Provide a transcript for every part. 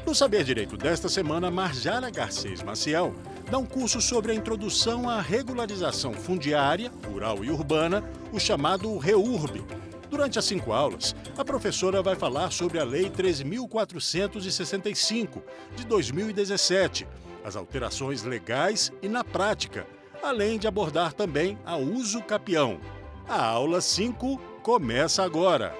No Saber Direito desta semana, Marjara Garcês Maciel dá um curso sobre a introdução à regularização fundiária, rural e urbana, o chamado REURB. Durante as 5 aulas, a professora vai falar sobre a Lei 3.465, de 2017, as alterações legais e na prática, além de abordar também a uso capião. A aula 5 começa agora.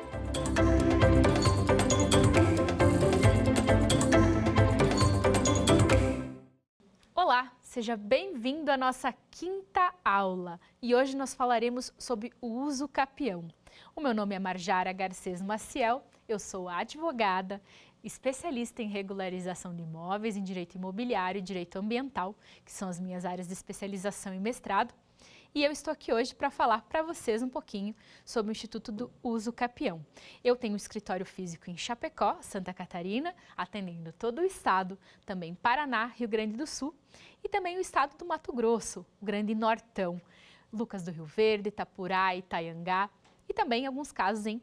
Olá, seja bem-vindo à nossa 5ª aula e hoje nós falaremos sobre o uso capião. O meu nome é Marjara Garcês Maciel, eu sou advogada, especialista em regularização de imóveis, em direito imobiliário e direito ambiental, que são as minhas áreas de especialização e mestrado. E eu estou aqui hoje para falar para vocês um pouquinho sobre o Instituto do Uso Capião. Eu tenho um escritório físico em Chapecó, Santa Catarina, atendendo todo o estado, também Paraná, Rio Grande do Sul e também o estado do Mato Grosso, o Grande Nortão, Lucas do Rio Verde, Itapurá, Itaiangá e também alguns casos em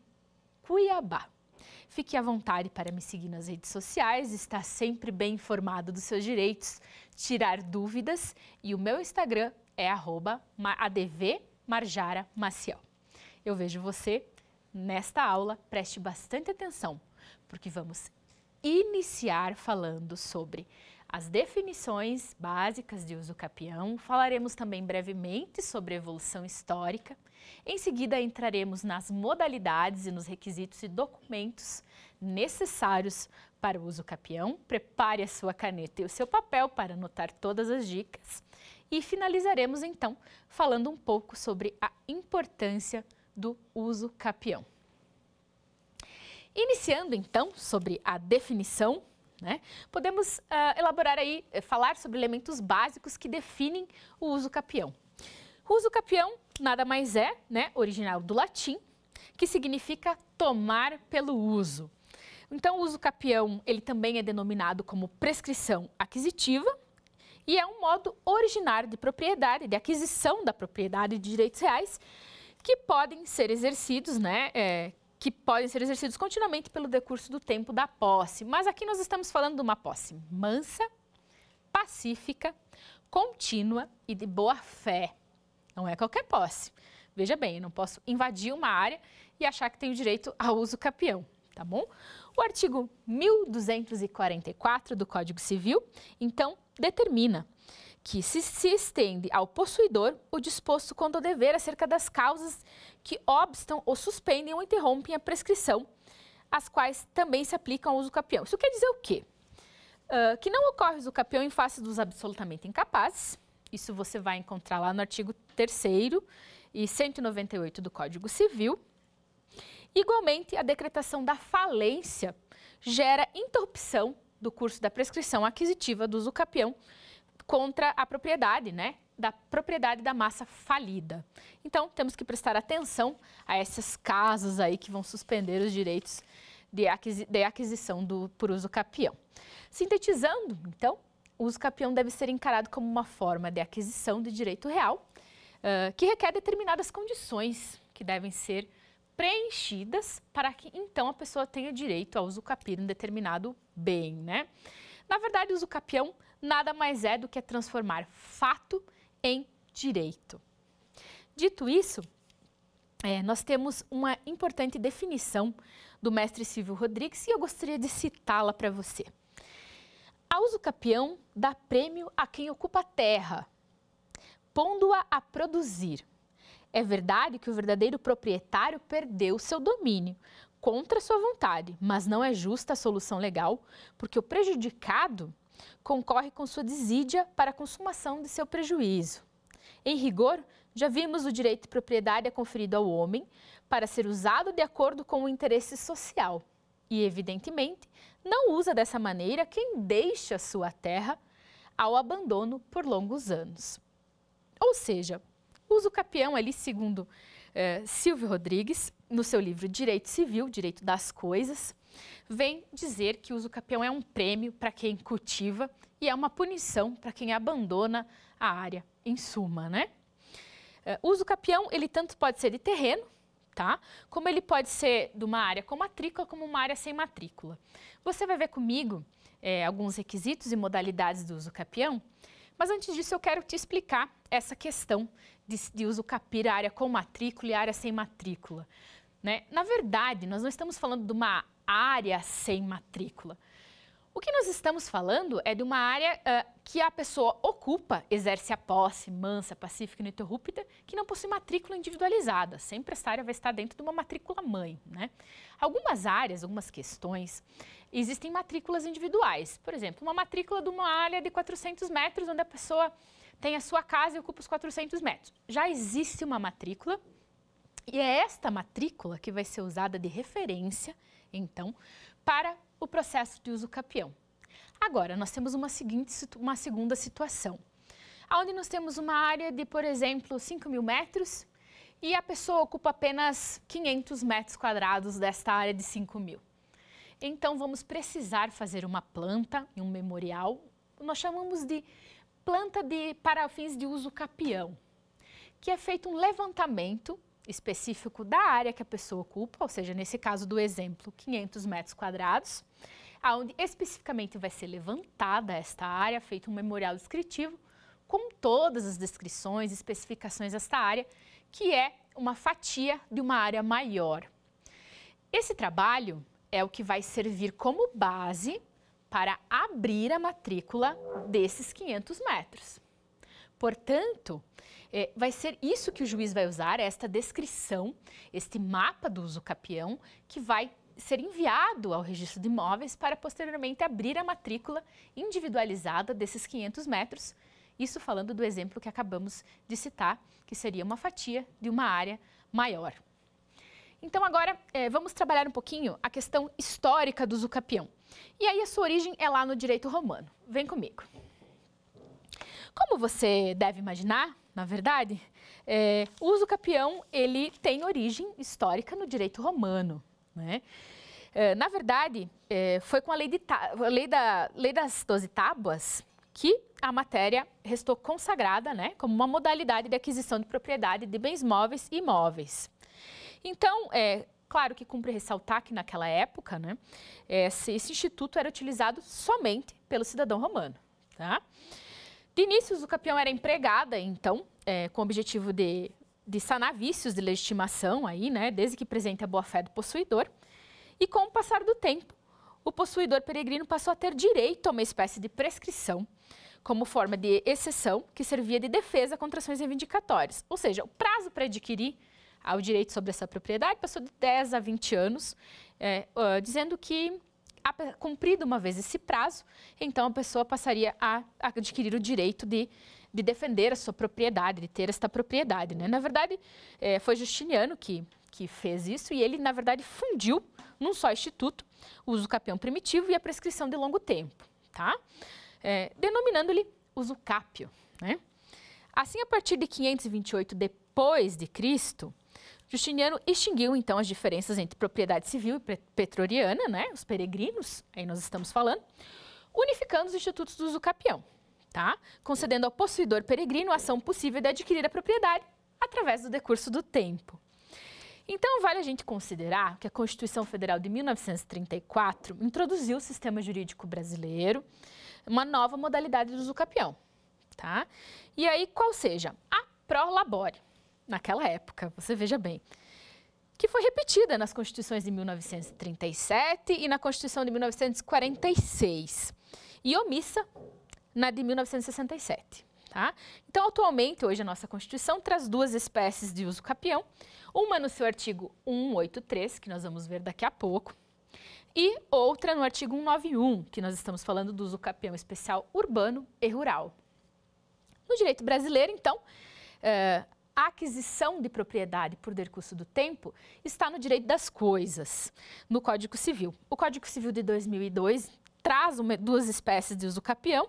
Cuiabá. Fique à vontade para me seguir nas redes sociais, estar sempre bem informado dos seus direitos, tirar dúvidas e o meu Instagram é @advmarjara_maciel. Eu vejo você nesta aula, preste bastante atenção, porque vamos iniciar falando sobre as definições básicas de uso capião, falaremos também brevemente sobre a evolução histórica, em seguida entraremos nas modalidades e nos requisitos e documentos necessários para o uso capião, prepare a sua caneta e o seu papel para anotar todas as dicas. E finalizaremos, então, falando um pouco sobre a importância do uso capião. Iniciando, então, sobre a definição, podemos elaborar aí, falar sobre elementos básicos que definem o uso capião. O uso capião nada mais é, original do latim, que significa tomar pelo uso. Então, o uso capião, ele também é denominado como prescrição aquisitiva, e é um modo originário de propriedade, de aquisição da propriedade de direitos reais, que podem ser exercidos, continuamente pelo decurso do tempo da posse. Mas aqui nós estamos falando de uma posse mansa, pacífica, contínua e de boa fé. Não é qualquer posse. Veja bem, eu não posso invadir uma área e achar que tenho direito ao uso capião, tá bom? O artigo 1244 do Código Civil, então, determina que se estende ao possuidor o disposto quanto ao dever acerca das causas que obstam ou suspendem ou interrompem a prescrição, as quais também se aplicam ao uso capião. Isso quer dizer o quê? Que não ocorre uso capião em face dos absolutamente incapazes, isso você vai encontrar lá no artigo 3º e 198 do Código Civil. Igualmente, a decretação da falência gera interrupção do curso da prescrição aquisitiva do uso capião contra a propriedade, da propriedade da massa falida. Então, temos que prestar atenção a esses casos aí que vão suspender os direitos de aquisição por uso capião. Sintetizando, então, o uso capião deve ser encarado como uma forma de aquisição de direito real, que requer determinadas condições que devem ser preenchidas para que, então, a pessoa tenha direito ao uso capião em determinado bem, Na verdade, o uso capião nada mais é do que transformar fato em direito. Dito isso, nós temos uma importante definição do mestre Silvio Rodrigues e eu gostaria de citá-la para você. A uso capião dá prêmio a quem ocupa a terra, pondo-a a produzir. É verdade que o verdadeiro proprietário perdeu seu domínio contra sua vontade, mas não é justa a solução legal, porque o prejudicado concorre com sua desídia para a consumação de seu prejuízo. Em rigor, já vimos o direito de propriedade conferido ao homem para ser usado de acordo com o interesse social. E, evidentemente, não usa dessa maneira quem deixa sua terra ao abandono por longos anos. Ou seja, o uso capião ali, segundo Silvio Rodrigues, no seu livro Direito Civil, Direito das Coisas, vem dizer que o uso capião é um prêmio para quem cultiva e é uma punição para quem abandona a área, em suma, O uso capião, ele tanto pode ser de terreno, tá? Como ele pode ser de uma área com matrícula como uma área sem matrícula. Você vai ver comigo alguns requisitos e modalidades do uso capião, mas antes disso eu quero te explicar essa questão de uso capi, área com matrícula e área sem matrícula, né? Na verdade, nós não estamos falando de uma área sem matrícula. O que nós estamos falando é de uma área que a pessoa ocupa, exerce a posse mansa, pacífica e ininterrupta, que não possui matrícula individualizada. Sempre essa área vai estar dentro de uma matrícula mãe, né? Algumas áreas, algumas questões, existem matrículas individuais. Por exemplo, uma matrícula de uma área de 400 metros, onde a pessoa tem a sua casa e ocupa os 400 metros. Já existe uma matrícula e é esta matrícula que vai ser usada de referência, então, para o processo de uso capião. Agora, nós temos uma segunda situação, onde nós temos uma área de, por exemplo, 5.000 metros e a pessoa ocupa apenas 500 metros quadrados desta área de 5.000. Então, vamos precisar fazer uma planta e um memorial, nós chamamos de planta para fins de uso capião, que é feito um levantamento específico da área que a pessoa ocupa, ou seja, nesse caso do exemplo, 500 metros quadrados, onde especificamente vai ser levantada esta área, feito um memorial descritivo, com todas as descrições e especificações desta área, que é uma fatia de uma área maior. Esse trabalho é o que vai servir como base para abrir a matrícula desses 500 metros. Portanto, vai ser isso que o juiz vai usar, esta descrição, este mapa do uso capião, que vai ser enviado ao registro de imóveis para posteriormente abrir a matrícula individualizada desses 500 metros, isso falando do exemplo que acabamos de citar, que seria uma fatia de uma área maior. Então agora vamos trabalhar um pouquinho a questão histórica do uso capião. E aí a sua origem é lá no direito romano. Vem comigo. Como você deve imaginar, na verdade, o uso capião ele tem origem histórica no direito romano, né? Na verdade, foi com a lei das 12 tábuas que a matéria restou consagrada, né, como uma modalidade de aquisição de propriedade de bens móveis e imóveis. Então, claro que cumpre ressaltar que naquela época, né, esse instituto era utilizado somente pelo cidadão romano, tá? De início, o uso capião era empregada, então, com o objetivo de sanar vícios de legitimação, aí, né, desde que presente a boa-fé do possuidor. E com o passar do tempo, o possuidor peregrino passou a ter direito a uma espécie de prescrição, como forma de exceção que servia de defesa contra ações reivindicatórias. Ou seja, o prazo para adquirir o direito sobre essa propriedade passou de 10 a 20 anos, dizendo que, cumprido uma vez esse prazo, então a pessoa passaria a adquirir o direito de defender a sua propriedade, de ter esta propriedade, né? Na verdade, foi Justiniano que fez isso e ele, na verdade, fundiu num só instituto o uso capião primitivo e a prescrição de longo tempo, tá? Denominando-lhe uso cápio, né? Assim, a partir de 528 depois de Cristo, Justiniano extinguiu, então, as diferenças entre propriedade civil e pretoriana, né, os peregrinos, aí nós estamos falando, unificando os institutos do uso capião, tá? Concedendo ao possuidor peregrino a ação possível de adquirir a propriedade através do decurso do tempo. Então, vale a gente considerar que a Constituição Federal de 1934 introduziu o sistema jurídico brasileiro, uma nova modalidade do uso capião, tá? E aí, qual seja? A pro labore. Naquela época, você veja bem, que foi repetida nas Constituições de 1937 e na Constituição de 1946 e omissa na de 1967, tá? Então, atualmente, hoje a nossa Constituição traz duas espécies de uso capião, uma no seu artigo 183, que nós vamos ver daqui a pouco, e outra no artigo 191, que nós estamos falando do uso capião especial urbano e rural. No direito brasileiro, então, a aquisição de propriedade por decurso do tempo está no direito das coisas, no Código Civil. O Código Civil de 2002 traz duas espécies de uso capião,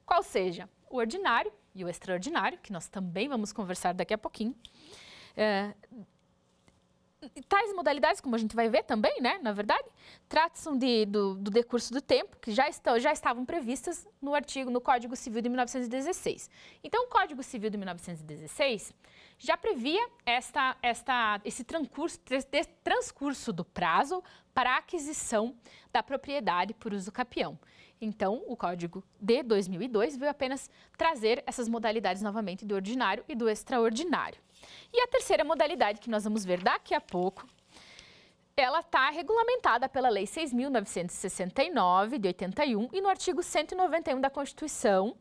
qual seja o ordinário e o extraordinário, que nós também vamos conversar daqui a pouquinho. Tais modalidades, como a gente vai ver também, né, na verdade, Tratam do decurso do tempo, que já estavam previstas no Código Civil de 1916. Então, o Código Civil de 1916 já previa esse transcurso do prazo para a aquisição da propriedade por uso capião. Então, o Código de 2002 veio apenas trazer essas modalidades novamente do ordinário e do extraordinário. E a terceira modalidade, que nós vamos ver daqui a pouco, ela está regulamentada pela Lei 6.969, de 81, e no artigo 191 da Constituição,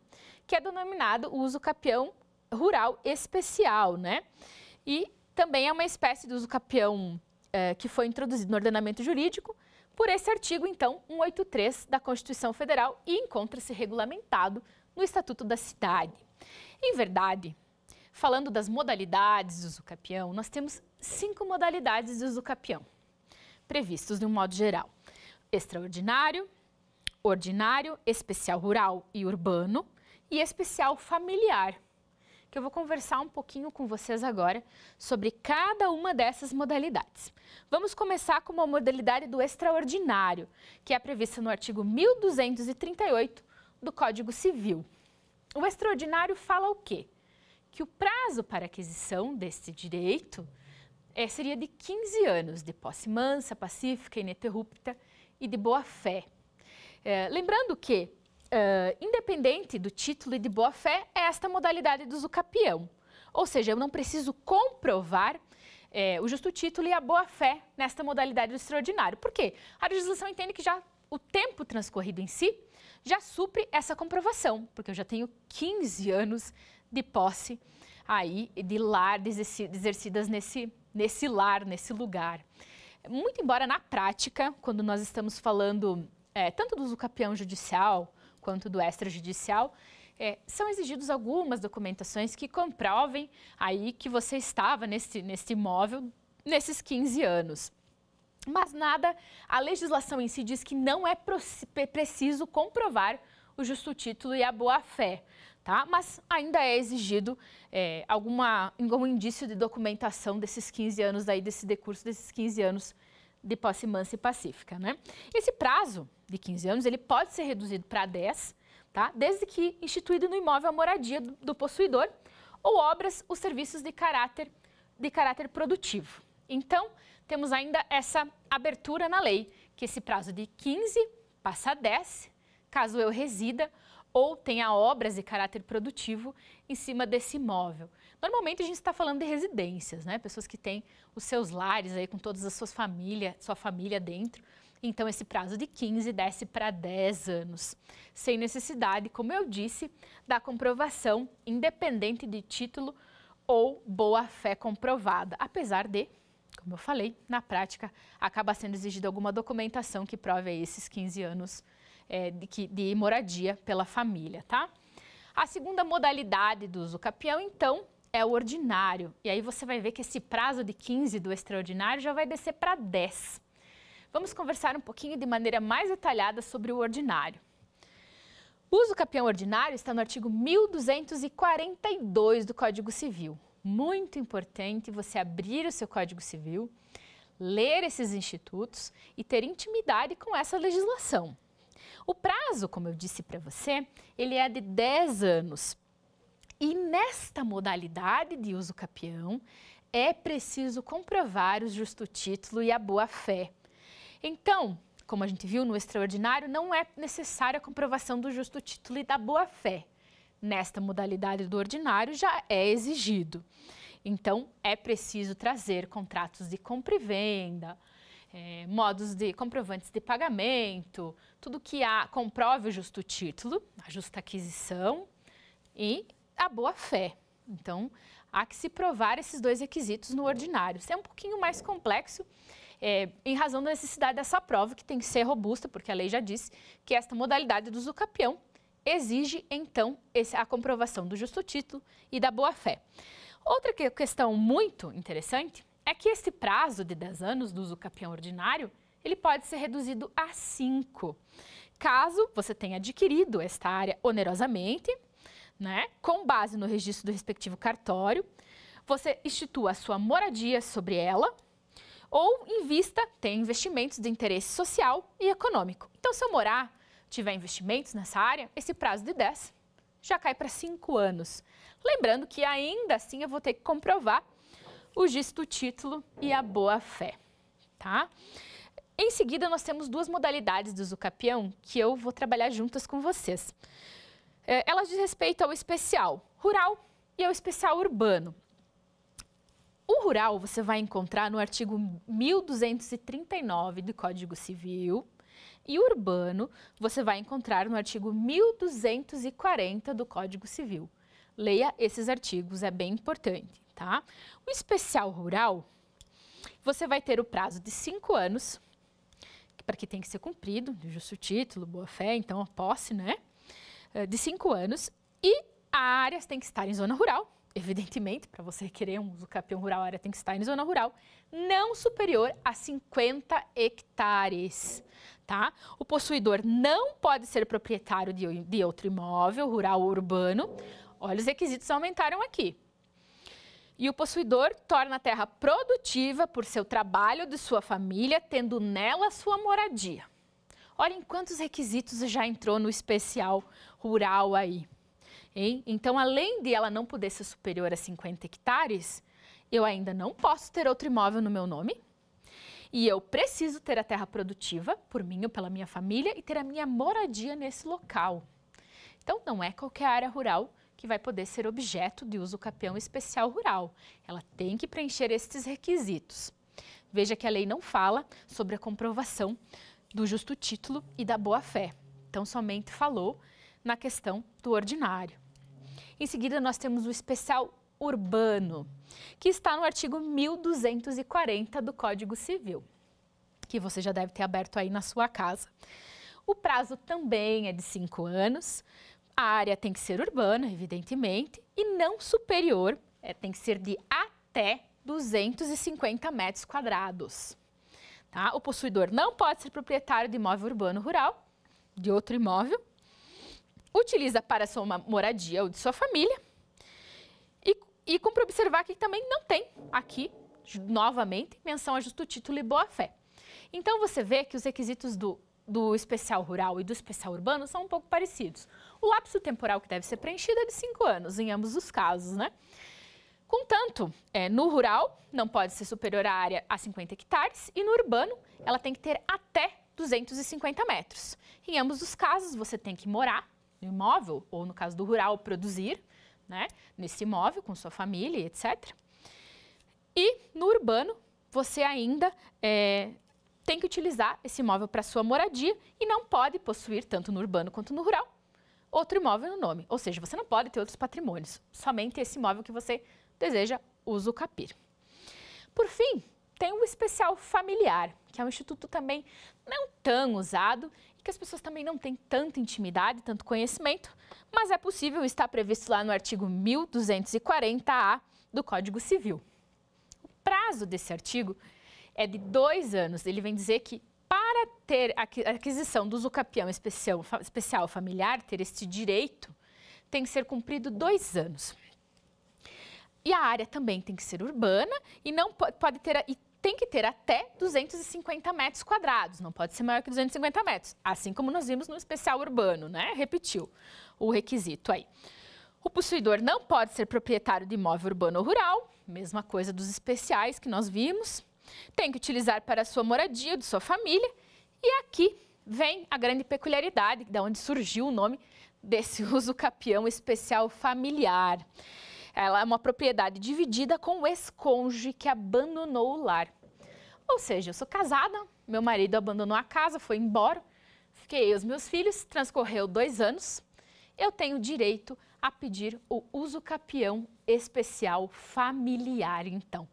que é denominado o uso capião rural especial, né? E também é uma espécie de uso capião que foi introduzido no ordenamento jurídico por esse artigo, então, 183 da Constituição Federal e encontra-se regulamentado no Estatuto da Cidade. Em verdade, falando das modalidades do uso capião, nós temos 5 modalidades de uso capião previstos de um modo geral: extraordinário, ordinário, especial rural e urbano e especial familiar, que eu vou conversar um pouquinho com vocês agora sobre cada uma dessas modalidades. Vamos começar com uma modalidade do extraordinário, que é prevista no artigo 1238 do Código Civil. O extraordinário fala o quê? Que o prazo para aquisição deste direito seria de 15 anos, de posse mansa, pacífica, ininterrupta e de boa-fé. Lembrando que, independente do título e de boa-fé, é esta modalidade do uso capião. Ou seja, eu não preciso comprovar o justo título e a boa-fé nesta modalidade do extraordinário. Por quê? A legislação entende que já o tempo transcorrido em si já supre essa comprovação, porque eu já tenho 15 anos de posse aí de lar exercidas nesse lar, nesse lugar. Muito embora na prática, quando nós estamos falando tanto do uso capião judicial quanto do extrajudicial, são exigidas algumas documentações que comprovem aí que você estava nesse imóvel nesses 15 anos. Mas nada, a legislação em si diz que não é preciso comprovar o justo título e a boa-fé, tá? Mas ainda é exigido algum indício de documentação desses 15 anos aí, desse decurso desses 15 anos de posse mansa e pacífica, né? Esse prazo de 15 anos, ele pode ser reduzido para 10, tá? Desde que instituído no imóvel a moradia do possuidor ou obras os serviços de caráter produtivo. Então, temos ainda essa abertura na lei, que esse prazo de 15 passa a 10, caso eu resida ou tenha obras de caráter produtivo em cima desse imóvel. Normalmente a gente está falando de residências, né? Pessoas que têm os seus lares aí com todas as sua família dentro. Então esse prazo de 15 desce para 10 anos, sem necessidade, como eu disse, da comprovação independente de título ou boa-fé comprovada, apesar de, como eu falei, na prática acaba sendo exigida alguma documentação que prove aí esses 15 anos de moradia pela família, tá? A segunda modalidade do uso capião, então, é o ordinário. E aí você vai ver que esse prazo de 15 do extraordinário já vai descer para 10. Vamos conversar um pouquinho de maneira mais detalhada sobre o ordinário. O uso capião ordinário está no artigo 1242 do Código Civil. Muito importante você abrir o seu Código Civil, ler esses institutos e ter intimidade com essa legislação. O prazo, como eu disse para você, ele é de 10 anos. E nesta modalidade de uso capião, é preciso comprovar o justo título e a boa-fé. Então, como a gente viu no extraordinário, não é necessária a comprovação do justo título e da boa-fé. Nesta modalidade do ordinário já é exigido. Então, é preciso trazer contratos de compra e venda, modos de comprovantes de pagamento, tudo que comprove o justo título, a justa aquisição e a boa-fé. Então, há que se provar esses dois requisitos no ordinário. Isso é um pouquinho mais complexo, em razão da necessidade dessa prova, que tem que ser robusta, porque a lei já disse que esta modalidade do uso capião exige, então, a comprovação do justo título e da boa-fé. Outra questão muito interessante é que esse prazo de 10 anos do uso capião ordinário, ele pode ser reduzido a 5, caso você tenha adquirido esta área onerosamente, né, com base no registro do respectivo cartório, você institua a sua moradia sobre ela, ou invista, tem investimentos de interesse social e econômico. Então, se eu morar, tiver investimentos nessa área, esse prazo de 10 já cai para 5 anos. Lembrando que ainda assim eu vou ter que comprovar o justo título e a boa-fé, tá? Em seguida, nós temos duas modalidades do usucapião que eu vou trabalhar juntas com vocês. Elas dizem respeito ao especial rural e ao especial urbano. O rural você vai encontrar no artigo 1239 do Código Civil e o urbano você vai encontrar no artigo 1240 do Código Civil. Leia esses artigos, é bem importante, tá? O especial rural, você vai ter o prazo de 5 anos, para que tem que ser cumprido, de justo título, boa-fé, então a posse, né? De 5 anos, e a área tem que estar em zona rural, evidentemente, para você querer um usucapião rural, a área tem que estar em zona rural, não superior a 50 hectares, tá? O possuidor não pode ser proprietário de outro imóvel, rural ou urbano. Olha, os requisitos aumentaram aqui. E o possuidor torna a terra produtiva por seu trabalho de sua família, tendo nela sua moradia. Olhem quantos requisitos já entrou no especial rural aí. Hein? Então, além de ela não poder ser superior a 50 hectares, eu ainda não posso ter outro imóvel no meu nome. E eu preciso ter a terra produtiva, por mim ou pela minha família, e ter a minha moradia nesse local. Então, não é qualquer área rural que vai poder ser objeto de usucapião especial rural. Ela tem que preencher estes requisitos. Veja que a lei não fala sobre a comprovação do justo título e da boa-fé. Então, somente falou na questão do ordinário. Em seguida, nós temos o especial urbano, que está no artigo 1240 do Código Civil, que você já deve ter aberto aí na sua casa. O prazo também é de 5 anos, a área tem que ser urbana, evidentemente, e não superior, tem que ser de até 250 metros quadrados. Tá? O possuidor não pode ser proprietário de imóvel urbano rural, de outro imóvel, utiliza para sua moradia ou de sua família, e cumpre observar que também não tem aqui, novamente, menção a justo título e boa-fé. Então, você vê que os requisitos do especial rural e do especial urbano são um pouco parecidos. O lapso temporal que deve ser preenchido é de 5 anos, em ambos os casos, né? Contanto, no rural, não pode ser superior à área a 50 hectares, e no urbano, ela tem que ter até 250 metros. Em ambos os casos, você tem que morar no imóvel, ou no caso do rural, produzir, né, nesse imóvel com sua família, etc. E no urbano, você ainda tem que utilizar esse imóvel para sua moradia e não pode possuir, tanto no urbano quanto no rural, outro imóvel no nome. Ou seja, você não pode ter outros patrimônios, somente esse imóvel que você deseja usucapir. Por fim, tem o especial familiar, que é um instituto também não tão usado e que as pessoas também não têm tanta intimidade, tanto conhecimento, mas é possível, está previsto lá no artigo 1240-A do Código Civil. O prazo desse artigo é de 2 anos. Ele vem dizer que para ter a aquisição do usucapião especial familiar, ter este direito, tem que ser cumprido 2 anos. E a área também tem que ser urbana e não pode ter... tem que ter até 250 metros quadrados, não pode ser maior que 250 metros, assim como nós vimos no especial urbano, né? Repetiu o requisito aí. O possuidor não pode ser proprietário de imóvel urbano ou rural, mesma coisa dos especiais que nós vimos, tem que utilizar para a sua moradia, de sua família, e aqui vem a grande peculiaridade, de onde surgiu o nome desse usucapião especial familiar. Ela é uma propriedade dividida com o ex-cônjuge que abandonou o lar. Ou seja, eu sou casada, meu marido abandonou a casa, foi embora, fiquei eu e os meus filhos, transcorreu 2 anos, eu tenho direito a pedir o usucapião especial familiar, então.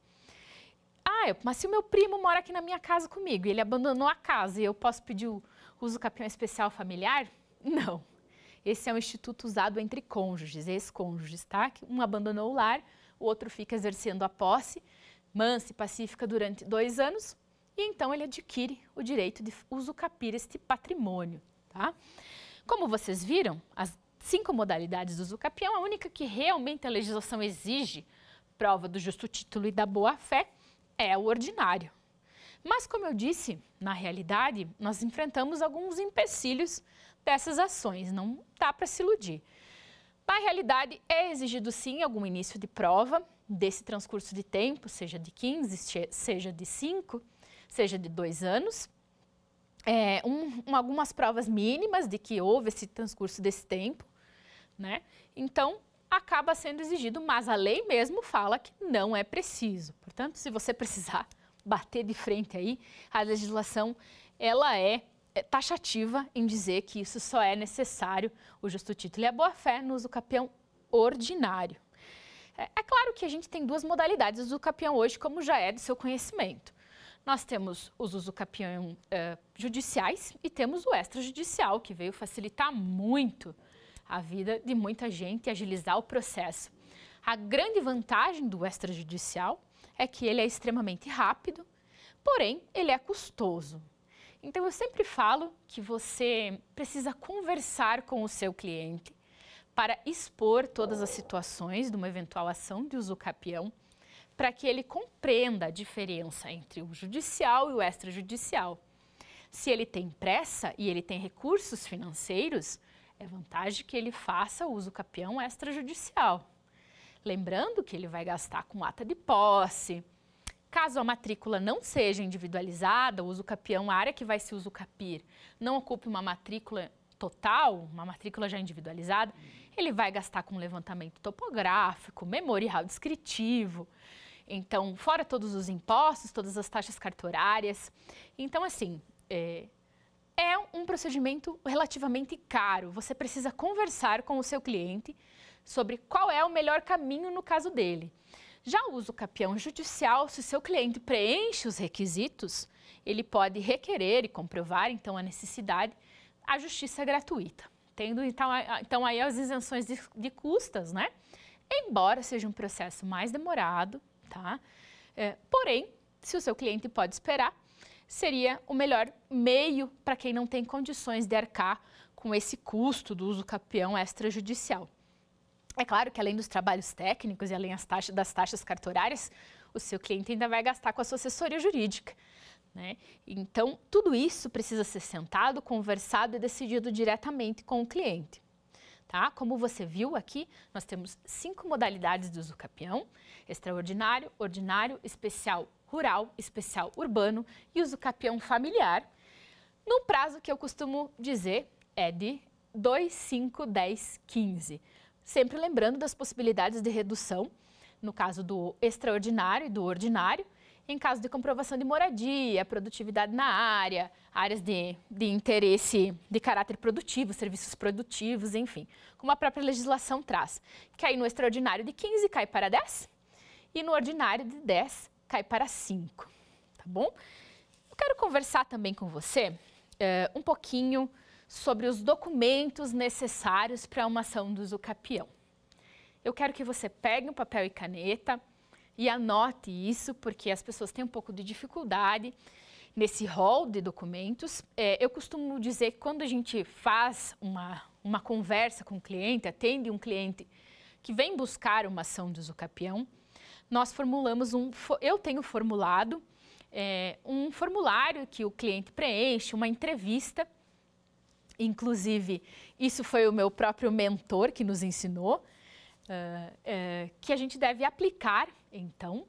Mas se o meu primo mora aqui na minha casa comigo e ele abandonou a casa e eu posso pedir o usucapião especial familiar? Não. Esse é um instituto usado entre cônjuges, ex-cônjuges, tá? Um abandonou o lar, o outro fica exercendo a posse, mansa e pacífica durante 2 anos, e então ele adquire o direito de usucapir este patrimônio, tá? Como vocês viram, as 5 modalidades do usucapião, a única que realmente a legislação exige prova do justo título e da boa-fé é o ordinário. Mas, como eu disse, na realidade, nós enfrentamos alguns empecilhos dessas ações, não dá para se iludir. Na realidade, é exigido sim algum início de prova desse transcurso de tempo, seja de 15, seja de 5, seja de 2 anos. Algumas provas mínimas de que houve esse transcurso desse tempo, né? Então, acaba sendo exigido, mas a lei mesmo fala que não é preciso. Portanto, se você precisar bater de frente aí, a legislação ela é taxativa em dizer que isso só é necessário o justo título e a boa-fé no uso capião ordinário. É claro que a gente tem 2 modalidades de uso capião hoje, como já é do seu conhecimento. Nós temos os usucapião judiciais e temos o extrajudicial, que veio facilitar muito a vida de muita gente e agilizar o processo. A grande vantagem do extrajudicial é que ele é extremamente rápido, porém ele é custoso. Então eu sempre falo que você precisa conversar com o seu cliente para expor todas as situações de uma eventual ação de usucapião, para que ele compreenda a diferença entre o judicial e o extrajudicial. Se ele tem pressa e ele tem recursos financeiros, é vantagem que ele faça o usucapião extrajudicial. Lembrando que ele vai gastar com ata de posse. Caso a matrícula não seja individualizada, o usucapião, a área que vai se usucapir, não ocupe uma matrícula total, uma matrícula já individualizada, ele vai gastar com levantamento topográfico, memorial descritivo. Então, fora todos os impostos, todas as taxas cartorárias. Então, assim, é um procedimento relativamente caro. Você precisa conversar com o seu cliente sobre qual é o melhor caminho no caso dele. Já o usucapião judicial, se o seu cliente preenche os requisitos, ele pode requerer e comprovar, então, a necessidade, a justiça gratuita. Tendo, então aí as isenções de custas, né? Embora seja um processo mais demorado, tá? Porém, se o seu cliente pode esperar, seria o melhor meio para quem não tem condições de arcar com esse custo do usucapião extrajudicial. É claro que além dos trabalhos técnicos e além das taxas cartorárias, o seu cliente ainda vai gastar com a sua assessoria jurídica, né? Então, tudo isso precisa ser sentado, conversado e decidido diretamente com o cliente. Tá? Como você viu aqui, nós temos 5 modalidades do usucapião: extraordinário, ordinário, especial rural, especial urbano e usucapião familiar, no prazo que eu costumo dizer é de 2, 5, 10, 15. Sempre lembrando das possibilidades de redução, no caso do extraordinário e do ordinário, em caso de comprovação de moradia, produtividade na área, áreas de interesse de caráter produtivo, serviços produtivos, enfim, como a própria legislação traz. Que aí no extraordinário de 15 cai para 10 e no ordinário de 10 cai para 5, tá bom? Eu quero conversar também com você um pouquinho sobre os documentos necessários para uma ação do usucapião. Eu quero que você pegue um papel e caneta e anote isso, porque as pessoas têm um pouco de dificuldade nesse rol de documentos. Eu costumo dizer que quando a gente faz uma conversa com o cliente, atende um cliente que vem buscar uma ação do usucapião, nós formulamos eu tenho formulado um formulário que o cliente preenche, uma entrevista. Inclusive, isso foi o meu próprio mentor que nos ensinou, que a gente deve aplicar, então,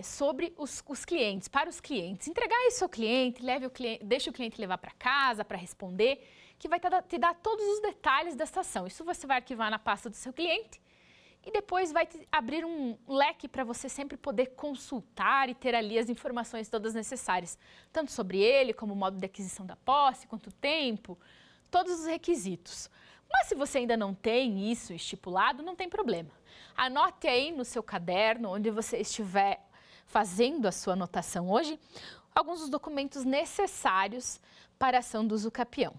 sobre os clientes, para os clientes. Entregar isso ao cliente, deixe o cliente levar para casa para responder, que vai te dar todos os detalhes dessa ação. Isso você vai arquivar na pasta do seu cliente e depois vai abrir um leque para você sempre poder consultar e ter ali as informações todas necessárias, tanto sobre ele, como o modo de aquisição da posse, quanto tempo, todos os requisitos. Mas se você ainda não tem isso estipulado, não tem problema. Anote aí no seu caderno, onde você estiver fazendo a sua anotação hoje, alguns dos documentos necessários para a ação do usucapião.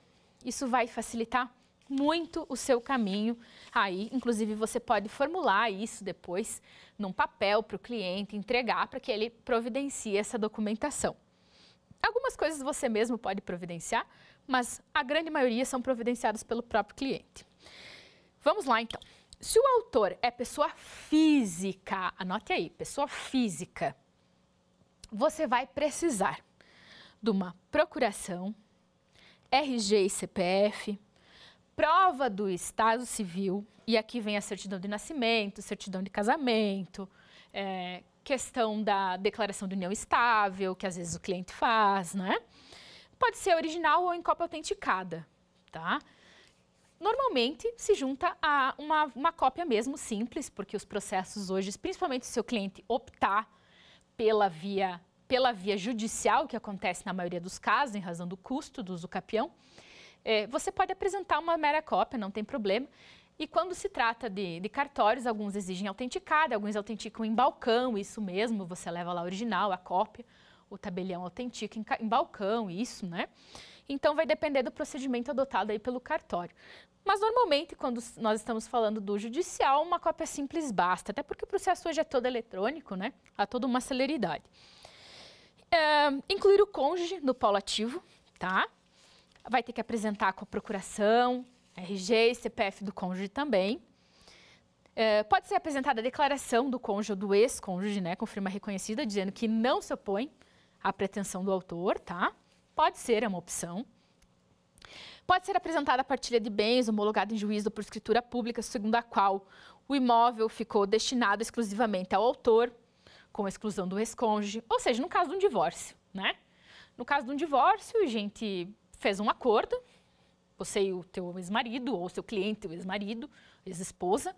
Isso vai facilitar muito o seu caminho. Aí, inclusive, você pode formular isso depois num papel para o cliente, entregar para que ele providencie essa documentação. Algumas coisas você mesmo pode providenciar, mas a grande maioria são providenciadas pelo próprio cliente. Vamos lá, então. Se o autor é pessoa física, anote aí, pessoa física, você vai precisar de uma procuração, RG e CPF, prova do estado civil, e aqui vem a certidão de nascimento, certidão de casamento, questão da declaração de união estável, que às vezes o cliente faz, né? Pode ser original ou em cópia autenticada, tá? Normalmente se junta a uma cópia mesmo simples, porque os processos hoje, principalmente se o seu cliente optar pela via judicial, que acontece na maioria dos casos, em razão do custo do uso capião, você pode apresentar uma mera cópia, não tem problema. E quando se trata de cartórios, alguns exigem autenticada, alguns autenticam em balcão, isso mesmo, você leva lá o original, a cópia, o tabelião autentica em balcão, isso, né? Então vai depender do procedimento adotado aí pelo cartório. Mas normalmente, quando nós estamos falando do judicial, uma cópia simples basta, até porque o processo hoje é todo eletrônico, né? Há toda uma celeridade. Incluir o cônjuge no polo ativo, tá? Vai ter que apresentar com a procuração, RG e CPF do cônjuge também. Pode ser apresentada a declaração do cônjuge ou do ex-cônjuge, né, com firma reconhecida, dizendo que não se opõe à pretensão do autor, tá? Pode ser, é uma opção. Pode ser apresentada a partilha de bens homologada em juízo por escritura pública, segundo a qual o imóvel ficou destinado exclusivamente ao autor, com exclusão do ex-cônjuge, ou seja, no caso de um divórcio, né? No caso de um divórcio, a gente fez um acordo, você e o teu ex-marido, ou seu cliente, o ex-marido, ex-esposa,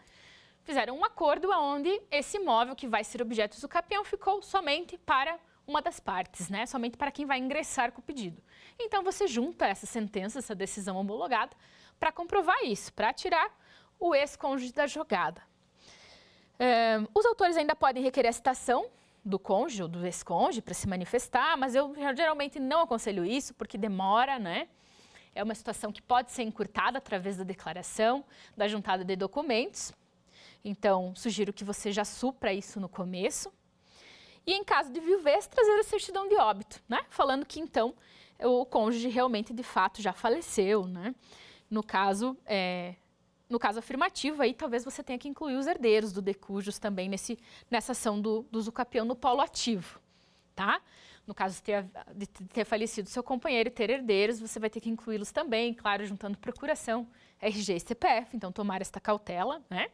fizeram um acordo onde esse imóvel que vai ser objeto do capião ficou somente para uma das partes, né? Somente para quem vai ingressar com o pedido. Então, você junta essa sentença, essa decisão homologada, para comprovar isso, para tirar o ex-cônjuge da jogada. Os autores ainda podem requerer a citação do cônjuge ou do ex-cônjuge para se manifestar, mas eu geralmente não aconselho isso, porque demora, né? É uma situação que pode ser encurtada através da declaração, da juntada de documentos. Então, sugiro que você já supra isso no começo. E em caso de viuvez, trazer a certidão de óbito, né? Falando que, então, o cônjuge realmente, de fato, já faleceu, né? No caso afirmativo, aí talvez você tenha que incluir os herdeiros do decujus também nessa ação do usucapião no polo ativo, tá? No caso de ter falecido seu companheiro e ter herdeiros, você vai ter que incluí-los também, claro, juntando procuração, RG e CPF, então tomar esta cautela, né?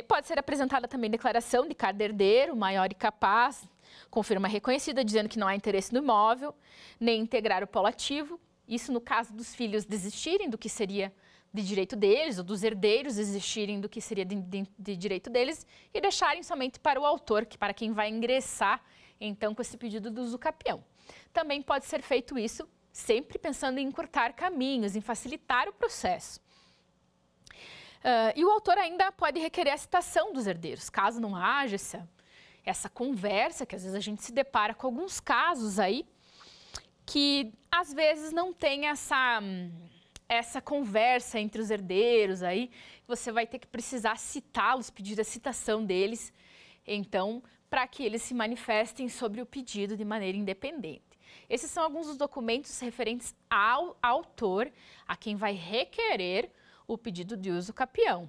Pode ser apresentada também declaração de cada herdeiro, maior e capaz, com firma reconhecida, dizendo que não há interesse no imóvel, nem integrar o polo ativo. Isso no caso dos filhos desistirem do que seria de direito deles, ou dos herdeiros desistirem do que seria de direito deles, e deixarem somente para o autor, para quem vai ingressar, então, com esse pedido do usucapião. Também pode ser feito isso, sempre pensando em encurtar caminhos, em facilitar o processo. E o autor ainda pode requerer a citação dos herdeiros, caso não haja essa conversa, que às vezes a gente se depara com alguns casos aí, que às vezes não tem essa conversa entre os herdeiros aí, você vai ter que precisar citá-los, pedir a citação deles, então, para que eles se manifestem sobre o pedido de maneira independente. Esses são alguns dos documentos referentes ao autor, a quem vai requerer o pedido de uso capião.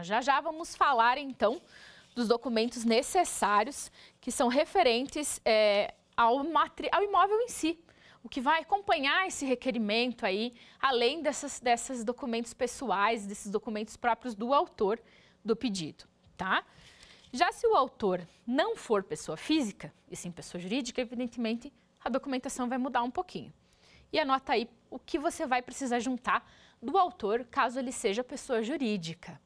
Já vamos falar, então, dos documentos necessários que são referentes ao imóvel em si, o que vai acompanhar esse requerimento aí, além desses documentos pessoais, desses documentos próprios do autor do pedido, tá? Já se o autor não for pessoa física, e sim pessoa jurídica, evidentemente, a documentação vai mudar um pouquinho. E anota aí o que você vai precisar juntar do autor, caso ele seja pessoa jurídica.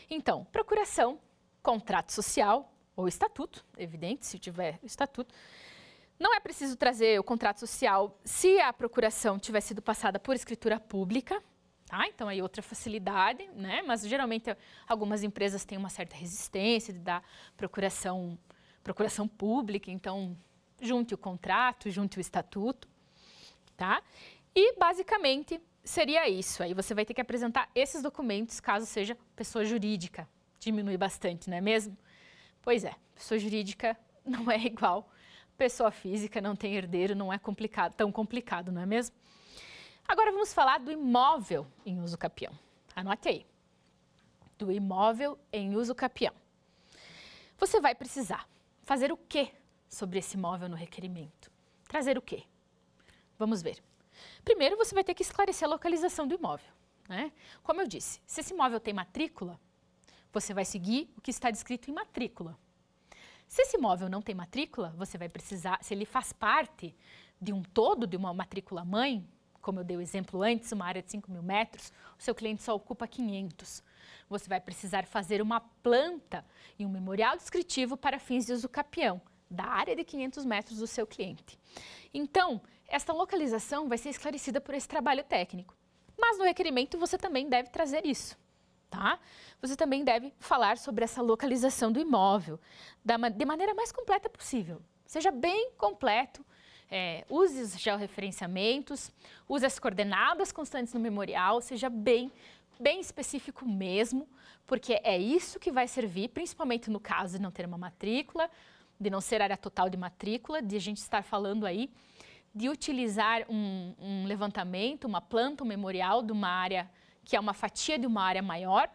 Então, procuração, contrato social ou estatuto, evidente, se tiver estatuto. Não é preciso trazer o contrato social se a procuração tiver sido passada por escritura pública, tá? Então, aí outra facilidade, né? Mas, geralmente, algumas empresas têm uma certa resistência de dar procuração pública, então, junte o contrato, junte o estatuto, tá? E, basicamente, seria isso. Aí você vai ter que apresentar esses documentos, caso seja pessoa jurídica. Diminui bastante, não é mesmo? Pois é, pessoa jurídica não é igual pessoa física, não tem herdeiro, não é tão complicado, não é mesmo? Agora vamos falar do imóvel em uso capião. Anote aí. Do imóvel em uso capião. Você vai precisar fazer o quê sobre esse imóvel no requerimento? Trazer o quê? Vamos ver. Primeiro, você vai ter que esclarecer a localização do imóvel, né? Como eu disse, se esse imóvel tem matrícula, você vai seguir o que está descrito em matrícula. Se esse imóvel não tem matrícula, você vai precisar, se ele faz parte de um todo, de uma matrícula mãe, como eu dei o exemplo antes, uma área de 5.000 metros, o seu cliente só ocupa 500. Você vai precisar fazer uma planta e um memorial descritivo para fins de uso capião, da área de 500 metros do seu cliente. Então, esta localização vai ser esclarecida por esse trabalho técnico. Mas no requerimento você também deve trazer isso, tá? Você também deve falar sobre essa localização do imóvel de maneira mais completa possível. Seja bem completo, use os georreferenciamentos, use as coordenadas constantes no memorial, seja bem específico mesmo, porque é isso que vai servir, principalmente no caso de não ter uma matrícula, de não ser área total de matrícula, de a gente estar falando aí de utilizar um levantamento, uma planta, um memorial de uma área que é uma fatia de uma área maior.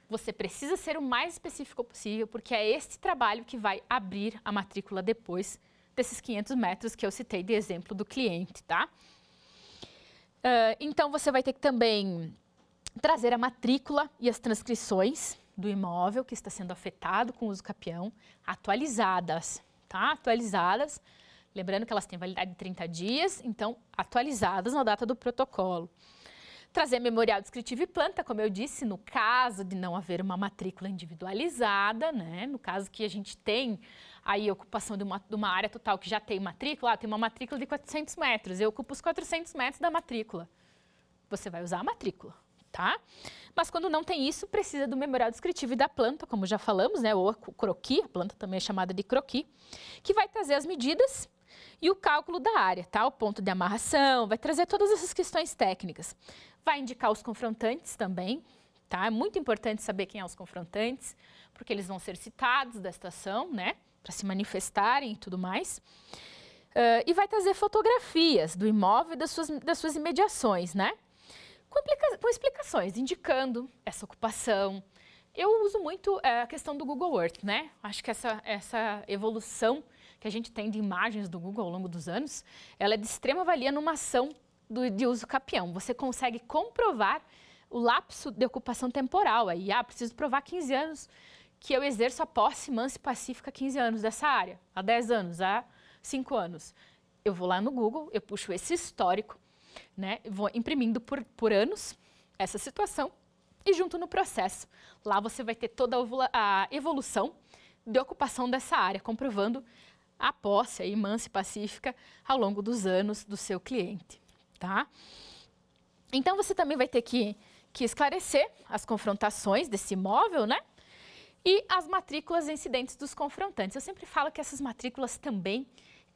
Você precisa ser o mais específico possível, porque é este trabalho que vai abrir a matrícula depois desses 500 metros que eu citei de exemplo do cliente, tá? Então, você vai ter que também trazer a matrícula e as transcrições do imóvel que está sendo afetado com o uso capião, atualizadas, tá? Atualizadas, lembrando que elas têm validade de 30 dias, então atualizadas na data do protocolo. Trazer memorial descritivo e planta, como eu disse, no caso de não haver uma matrícula individualizada, né? No caso que a gente tem aí ocupação de uma área total que já tem matrícula, tem uma matrícula de 400 metros, eu ocupo os 400 metros da matrícula. Você vai usar a matrícula, tá? Mas quando não tem isso, precisa do memorial descritivo e da planta, como já falamos, né? Ou croquis, a planta também é chamada de croquis, que vai trazer as medidas e o cálculo da área, tá? O ponto de amarração, vai trazer todas essas questões técnicas. Vai indicar os confrontantes também, tá? É muito importante saber quem são os confrontantes, porque eles vão ser citados da estação, né? Para se manifestarem e tudo mais. E vai trazer fotografias do imóvel e das suas imediações, né? Com explicações, indicando essa ocupação. Eu uso muito a questão do Google Earth, né? Acho que essa evolução que a gente tem de imagens do Google ao longo dos anos, ela é de extrema valia numa ação de uso capião. Você consegue comprovar o lapso de ocupação temporal. Aí, preciso provar 15 anos que eu exerço a posse mansa e pacífica há 15 anos dessa área, há 10 anos, há 5 anos. Eu vou lá no Google, eu puxo esse histórico, né? Vou imprimindo por anos essa situação e junto no processo. Lá você vai ter toda a evolução de ocupação dessa área, comprovando a posse aí, mansa e pacífica ao longo dos anos do seu cliente, tá? Então, você também vai ter que esclarecer as confrontações desse imóvel, né? E as matrículas incidentes dos confrontantes. Eu sempre falo que essas matrículas também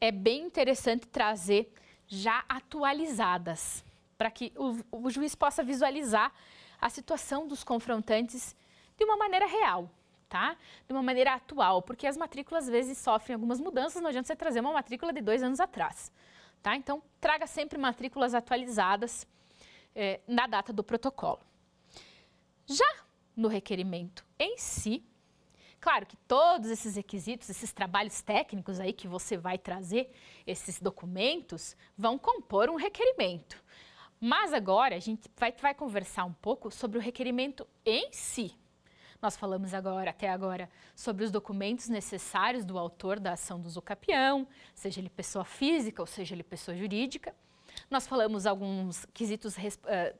é bem interessante trazer já atualizadas, para que o juiz possa visualizar a situação dos confrontantes de uma maneira real, tá? De uma maneira atual, porque as matrículas às vezes sofrem algumas mudanças, não adianta você trazer uma matrícula de 2 anos atrás, tá? Então, traga sempre matrículas atualizadas na data do protocolo. Já no requerimento em si, claro que todos esses requisitos, esses trabalhos técnicos aí que você vai trazer, esses documentos, vão compor um requerimento. Mas agora a gente vai conversar um pouco sobre o requerimento em si. Nós falamos até agora sobre os documentos necessários do autor da ação do uso capião, seja ele pessoa física ou seja ele pessoa jurídica. Nós falamos alguns quesitos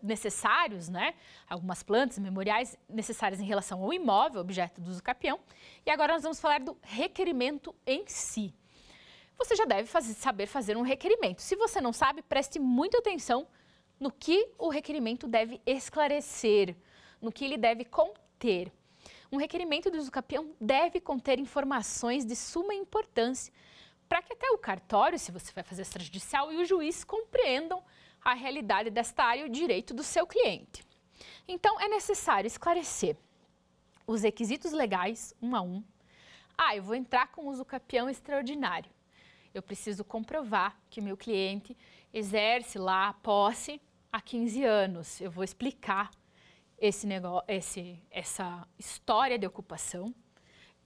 necessários, né? Algumas plantas, memoriais necessárias em relação ao imóvel, objeto do uso capião. E agora nós vamos falar do requerimento em si. Você já deve saber fazer um requerimento. Se você não sabe, preste muita atenção no que o requerimento deve esclarecer, no que ele deve conter. Um requerimento do uso capião deve conter informações de suma importância para que até o cartório, se você vai fazer extrajudicial, e o juiz compreendam a realidade desta área e o direito do seu cliente. Então, é necessário esclarecer os requisitos legais, um a um. Eu vou entrar com uso capião extraordinário. Eu preciso comprovar que o meu cliente exerce lá a posse há 15 anos. Eu vou explicar essa história de ocupação.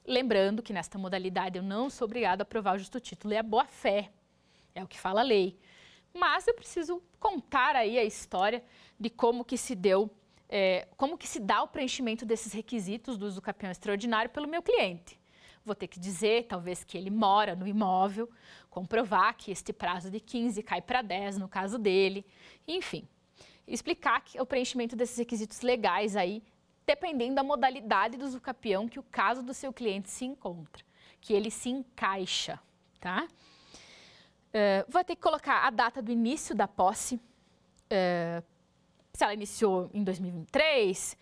Lembrando que nesta modalidade eu não sou obrigado a provar o justo título e a boa-fé, é o que fala a lei. Mas eu preciso contar aí a história de como que se deu, como que se dá o preenchimento desses requisitos do uso capião extraordinário pelo meu cliente. Vou ter que dizer, talvez, que ele mora no imóvel, comprovar que este prazo de 15 cai para 10 no caso dele, enfim. Explicar que o preenchimento desses requisitos legais aí, dependendo da modalidade do uso capião que o caso do seu cliente se encontra, que ele se encaixa, tá? Vou ter que colocar a data do início da posse, se ela iniciou em 2023,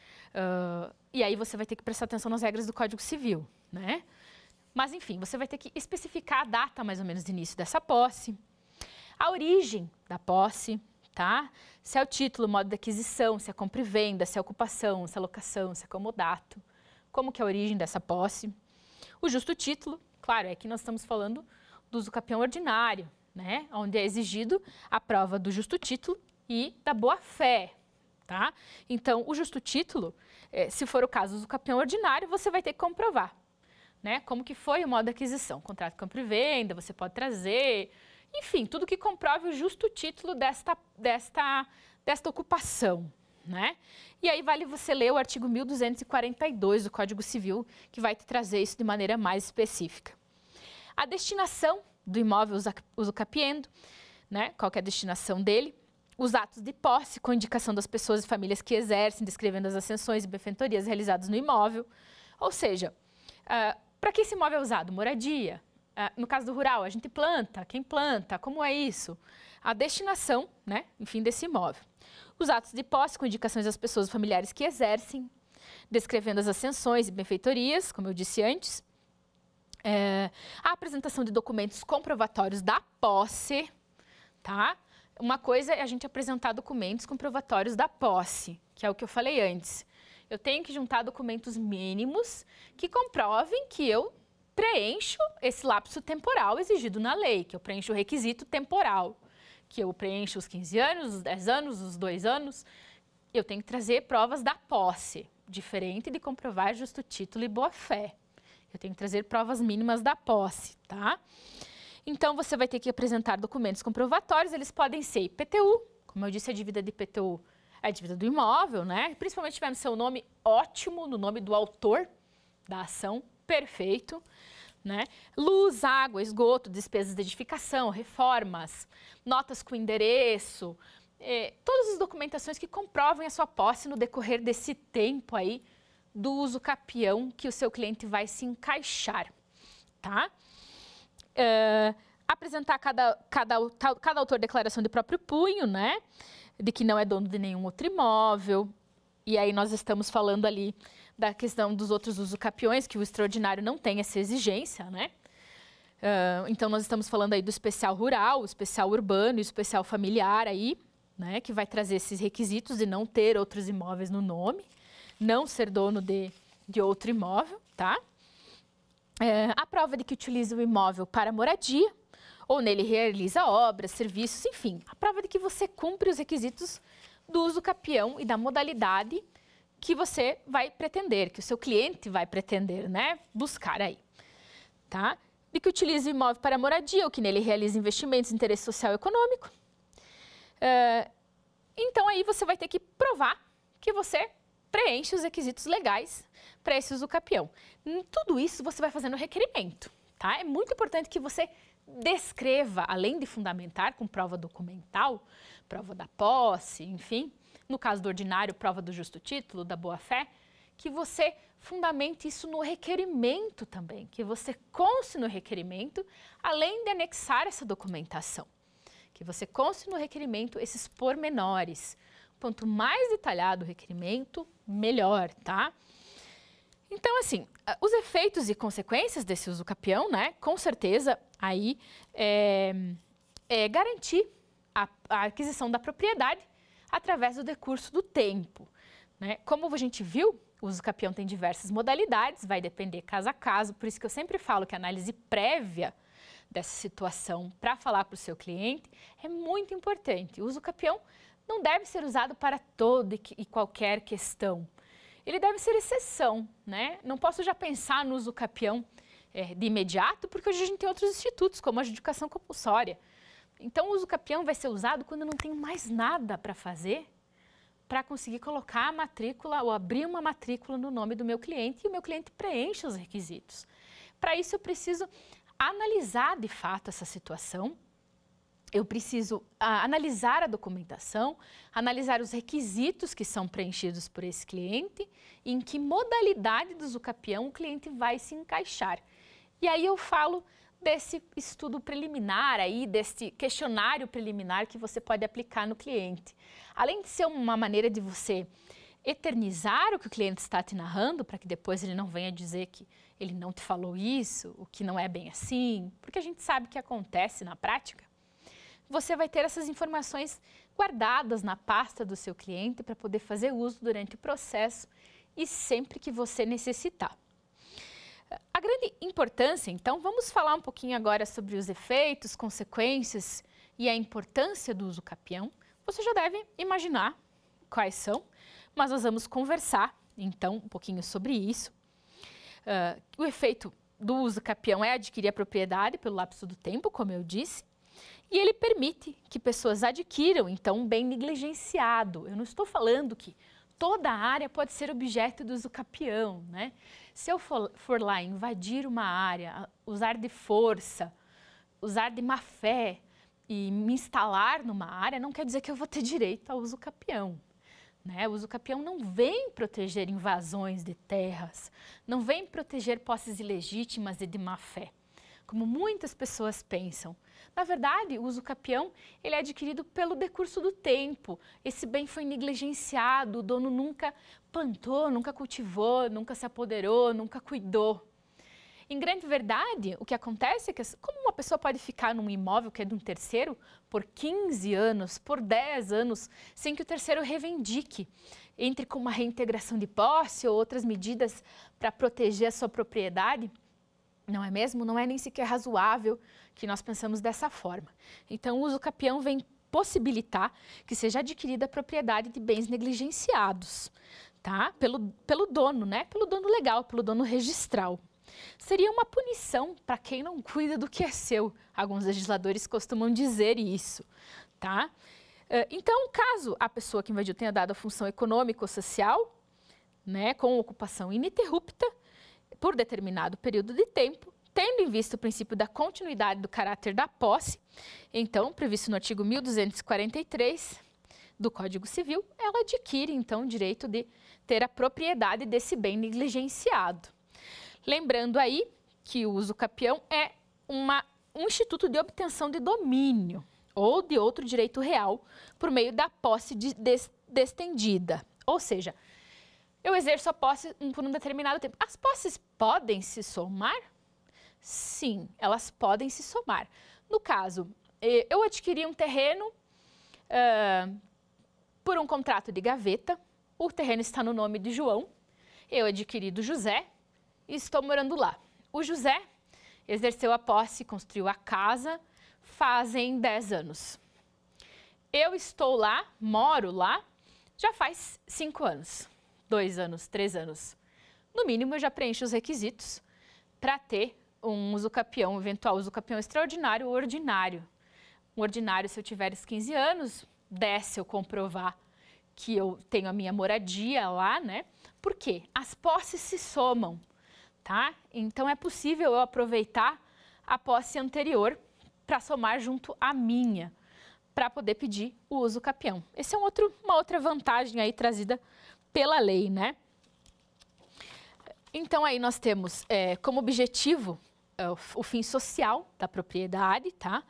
e aí você vai ter que prestar atenção nas regras do Código Civil, né? Mas, enfim, você vai ter que especificar a data, mais ou menos, de início dessa posse, a origem da posse, tá? Se é o título, modo de aquisição, se é compra e venda, se é ocupação, se é locação, se é comodato, como que é a origem dessa posse. O justo título, claro, é que nós estamos falando do uso capião ordinário, né? Onde é exigido a prova do justo título e da boa-fé, tá? Então, o justo título, se for o caso do uso capião ordinário, você vai ter que comprovar, né? Como que foi o modo de aquisição, contrato de compra e venda, você pode trazer, enfim, tudo que comprove o justo título desta ocupação, né? E aí vale você ler o artigo 1242 do Código Civil, que vai te trazer isso de maneira mais específica. A destinação do imóvel usucapiendo, né? Qual que é a destinação dele? Os atos de posse com indicação das pessoas e famílias que exercem, descrevendo as ascensões e benfeitorias realizadas no imóvel. Ou seja, para que esse imóvel é usado? Moradia. No caso do rural, a gente planta, quem planta, como é isso? A destinação, né, enfim, desse imóvel. Os atos de posse com indicações das pessoas familiares que exercem, descrevendo as ascensões e benfeitorias, como eu disse antes. A apresentação de documentos comprovatórios da posse, tá? Uma coisa é a gente apresentar documentos comprovatórios da posse, que é o que eu falei antes. Eu tenho que juntar documentos mínimos que comprovem que eu preencho esse lapso temporal exigido na lei, que eu preencho o requisito temporal, que eu preencho os 15 anos, os 10 anos, os 2 anos. Eu tenho que trazer provas da posse, diferente de comprovar justo título e boa-fé. Eu tenho que trazer provas mínimas da posse, tá? Então, você vai ter que apresentar documentos comprovatórios, eles podem ser IPTU, como eu disse, a dívida de IPTU é a dívida do imóvel, né? Principalmente se tiver no seu nome, ótimo, no nome do autor da ação, perfeito, né? Luz, água, esgoto, despesas de edificação, reformas, notas com endereço, todas as documentações que comprovem a sua posse no decorrer desse tempo aí do uso capião que o seu cliente vai se encaixar, tá? Apresentar cada autor declaração de próprio punho, né? De que não é dono de nenhum outro imóvel. E aí nós estamos falando ali da questão dos outros usucapiões, que o extraordinário não tem essa exigência, né? Então nós estamos falando aí do especial rural, o especial urbano e o especial familiar aí, né? Que vai trazer esses requisitos de não ter outros imóveis no nome, não ser dono de outro imóvel, tá? A prova de que utiliza o imóvel para moradia, ou nele realiza obras, serviços, enfim. A prova de que você cumpre os requisitos do uso capião e da modalidade que você vai pretender, que o seu cliente vai pretender, né? Buscar aí, tá? De que utiliza o imóvel para moradia, ou que nele realiza investimentos de interesse social e econômico. Então, aí você vai ter que provar que você preenche os requisitos legais para esse uso capião. Tudo isso você vai fazer no requerimento, tá? É muito importante que você descreva, além de fundamentar com prova documental, prova da posse, enfim, no caso do ordinário, prova do justo título, da boa-fé, que você fundamente isso no requerimento também, que você conste no requerimento, além de anexar essa documentação, que você conste no requerimento esses pormenores. Quanto mais detalhado o requerimento, melhor, tá? Então, assim, os efeitos e consequências desse uso capião, né? Com certeza, aí é garantir a aquisição da propriedade através do decurso do tempo, né? Como a gente viu, o uso capião tem diversas modalidades, vai depender caso a caso, por isso que eu sempre falo que a análise prévia dessa situação para falar para o seu cliente é muito importante. O uso capião não deve ser usado para toda e qualquer questão. ele deve ser exceção, né? Não posso já pensar no uso capião de imediato, porque hoje a gente tem outros institutos, como a adjudicação compulsória. Então, o uso capião vai ser usado quando eu não tenho mais nada para fazer, para conseguir colocar a matrícula ou abrir uma matrícula no nome do meu cliente e o meu cliente preenche os requisitos. Para isso, eu preciso analisar de fato essa situação, eu preciso analisar a documentação, analisar os requisitos que são preenchidos por esse cliente e em que modalidade do uso capião o cliente vai se encaixar. E aí eu falo desse estudo preliminar aí, desse questionário preliminar que você pode aplicar no cliente. Além de ser uma maneira de você eternizar o que o cliente está te narrando, para que depois ele não venha dizer que ele não te falou isso, o que não é bem assim, porque a gente sabe que acontece na prática, você vai ter essas informações guardadas na pasta do seu cliente para poder fazer uso durante o processo e sempre que você necessitar. A grande importância, então, vamos falar um pouquinho agora sobre os efeitos, consequências e a importância do uso capião. Você já deve imaginar quais são, mas nós vamos conversar, então, um pouquinho sobre isso. O efeito do uso capião é adquirir a propriedade pelo lapso do tempo, como eu disse, e ele permite que pessoas adquiram, então, um bem negligenciado. Eu não estou falando que toda a área pode ser objeto do uso capião, né? Se eu for lá invadir uma área, usar de força, usar de má fé e me instalar numa área, não quer dizer que eu vou ter direito ao uso capião, né? O uso capião não vem proteger invasões de terras, não vem proteger posses ilegítimas e de má fé, como muitas pessoas pensam. Na verdade, o uso capião ele é adquirido pelo decurso do tempo. Esse bem foi negligenciado, o dono nunca plantou, nunca cultivou, nunca se apoderou, nunca cuidou. Em grande verdade, o que acontece é que, como uma pessoa pode ficar num imóvel que é de um terceiro por 15 anos, por 10 anos, sem que o terceiro reivindique, entre com uma reintegração de posse ou outras medidas para proteger a sua propriedade, não é mesmo? Não é nem sequer razoável que nós pensamos dessa forma. Então, o uso capião vem possibilitar que seja adquirida a propriedade de bens negligenciados, tá? Pelo dono, né? Pelo dono legal, pelo dono registral. Seria uma punição para quem não cuida do que é seu. Alguns legisladores costumam dizer isso, tá? Então, caso a pessoa que invadiu tenha dado a função econômica ou social, né, com ocupação ininterrupta, por determinado período de tempo, tendo em vista o princípio da continuidade do caráter da posse, então, previsto no artigo 1243 do Código Civil, ela adquire, então, o direito de ter a propriedade desse bem negligenciado. Lembrando aí que o uso capião é um instituto de obtenção de domínio ou de outro direito real por meio da posse destendida, ou seja, eu exerço a posse por um determinado tempo. As posses podem se somar? Sim, elas podem se somar. No caso, eu adquiri um terreno por um contrato de gaveta, o terreno está no nome de João, eu adquiri do José e estou morando lá. O José exerceu a posse, construiu a casa, fazem 10 anos. Eu estou lá, moro lá, já faz 5 anos. 2 anos, 3 anos. No mínimo, eu já preencho os requisitos para ter um uso capião, eventual uso capião extraordinário ou ordinário. Um ordinário, se eu tiver os 15 anos, 10 se eu comprovar que eu tenho a minha moradia lá, né? Por quê? As posses se somam, tá? Então, é possível eu aproveitar a posse anterior para somar junto à minha, para poder pedir o uso capião. Essa é uma outra vantagem aí trazida pela lei, né? Então, aí nós temos como objetivo o fim social da propriedade, tá?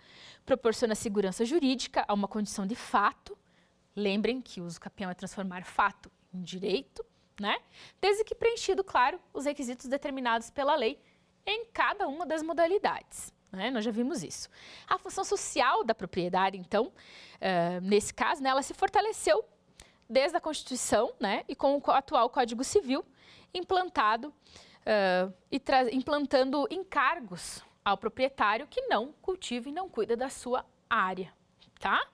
Proporciona segurança jurídica a uma condição de fato. Lembrem que o uso capião é transformar fato em direito, né? Desde que preenchido, claro, os requisitos determinados pela lei em cada uma das modalidades, né? Nós já vimos isso. A função social da propriedade, então, nesse caso, né, ela se fortaleceu desde a Constituição, né, e com o atual Código Civil, implantando encargos ao proprietário que não cultiva e não cuida da sua área, tá?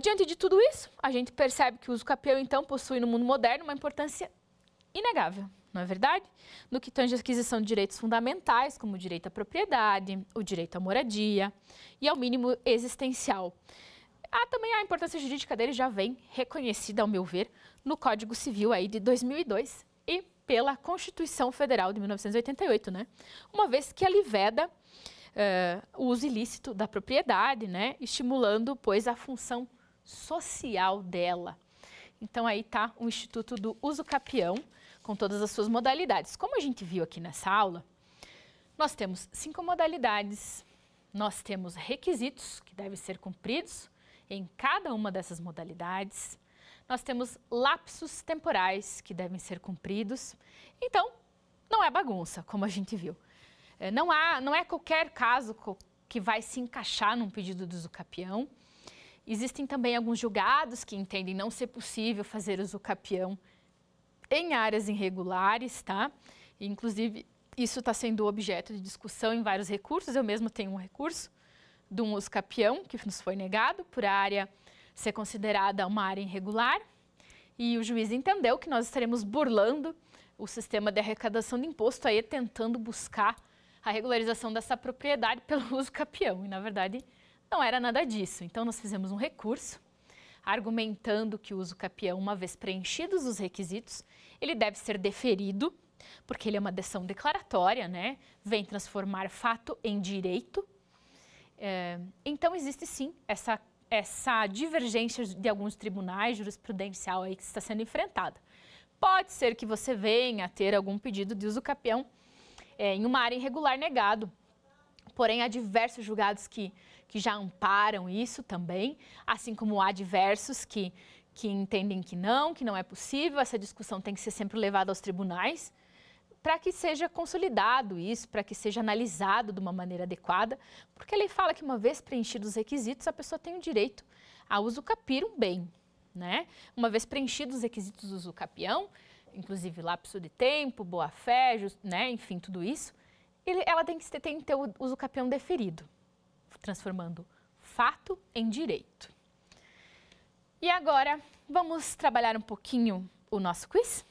Diante de tudo isso, a gente percebe que o uso capião, então, possui no mundo moderno uma importância inegável, não é verdade? No que tange a aquisição de direitos fundamentais, como o direito à propriedade, o direito à moradia e ao mínimo existencial. Também a importância jurídica dele já vem reconhecida, ao meu ver, no Código Civil aí de 2002 e pela Constituição Federal de 1988, né? Uma vez que ele veda o uso ilícito da propriedade, né? Estimulando, pois, a função social dela. Então, aí está o Instituto do Uso Capião, com todas as suas modalidades. Como a gente viu aqui nessa aula, nós temos 5 modalidades, nós temos requisitos que devem ser cumpridos em cada uma dessas modalidades, nós temos lapsos temporais que devem ser cumpridos. Então, não é bagunça, como a gente viu. Não é qualquer caso que vai se encaixar num pedido do uso capião. Existem também alguns julgados que entendem não ser possível fazer uso capião em áreas irregulares, tá? Inclusive, isso está sendo objeto de discussão em vários recursos. Eu mesmo tenho um recurso de um uso capião que nos foi negado por a área ser considerada uma área irregular. E o juiz entendeu que nós estaremos burlando o sistema de arrecadação de imposto, aí tentando buscar a regularização dessa propriedade pelo uso capião. E, na verdade, não era nada disso. Então, nós fizemos um recurso argumentando que o uso capião, uma vez preenchidos os requisitos, ele deve ser deferido, porque ele é uma decisão declaratória, né? Vem transformar fato em direito. Então, existe sim essa divergência de alguns tribunais jurisprudencial aí que está sendo enfrentada. Pode ser que você venha a ter algum pedido de uso capião em uma área irregular negado. Porém, há diversos julgados que já amparam isso também, assim como há diversos que entendem que não é possível. Essa discussão tem que ser sempre levada aos tribunais para que seja consolidado isso, para que seja analisado de uma maneira adequada, porque ele fala que uma vez preenchidos os requisitos, a pessoa tem o direito a usufruir um bem, né? Uma vez preenchidos os requisitos do uso capião, inclusive lapso de tempo, boa-fé, né? Enfim, tudo isso, ela tem que ter o uso capião deferido, transformando fato em direito. E agora, vamos trabalhar um pouquinho o nosso quiz?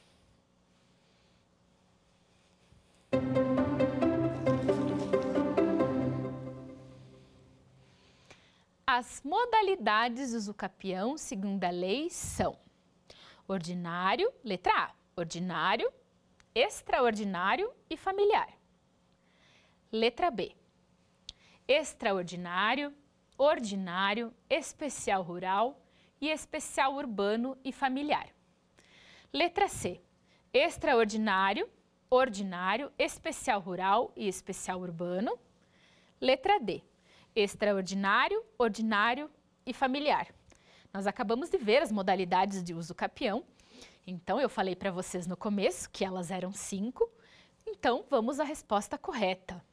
As modalidades do uso capião, segundo a lei, são ordinário, letra A, ordinário, extraordinário e familiar. Letra B, extraordinário, ordinário, especial rural e especial urbano e familiar. Letra C, extraordinário, ordinário, especial rural e especial urbano. Letra D, extraordinário, ordinário e familiar. Nós acabamos de ver as modalidades de uso capião. Então, eu falei para vocês no começo que elas eram 5. Então, vamos à resposta correta.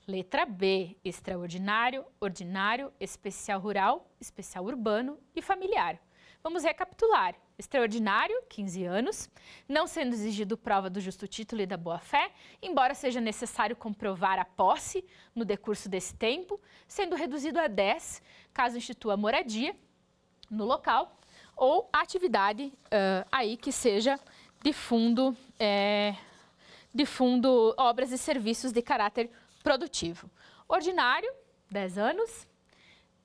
Letra B, extraordinário, ordinário, especial rural, especial urbano e familiar. Vamos recapitular. Extraordinário, 15 anos, não sendo exigido prova do justo título e da boa-fé, embora seja necessário comprovar a posse no decurso desse tempo, sendo reduzido a 10, caso institua moradia no local, ou atividade aí que seja de fundo, obras e serviços de caráter produtivo. Ordinário, 10 anos,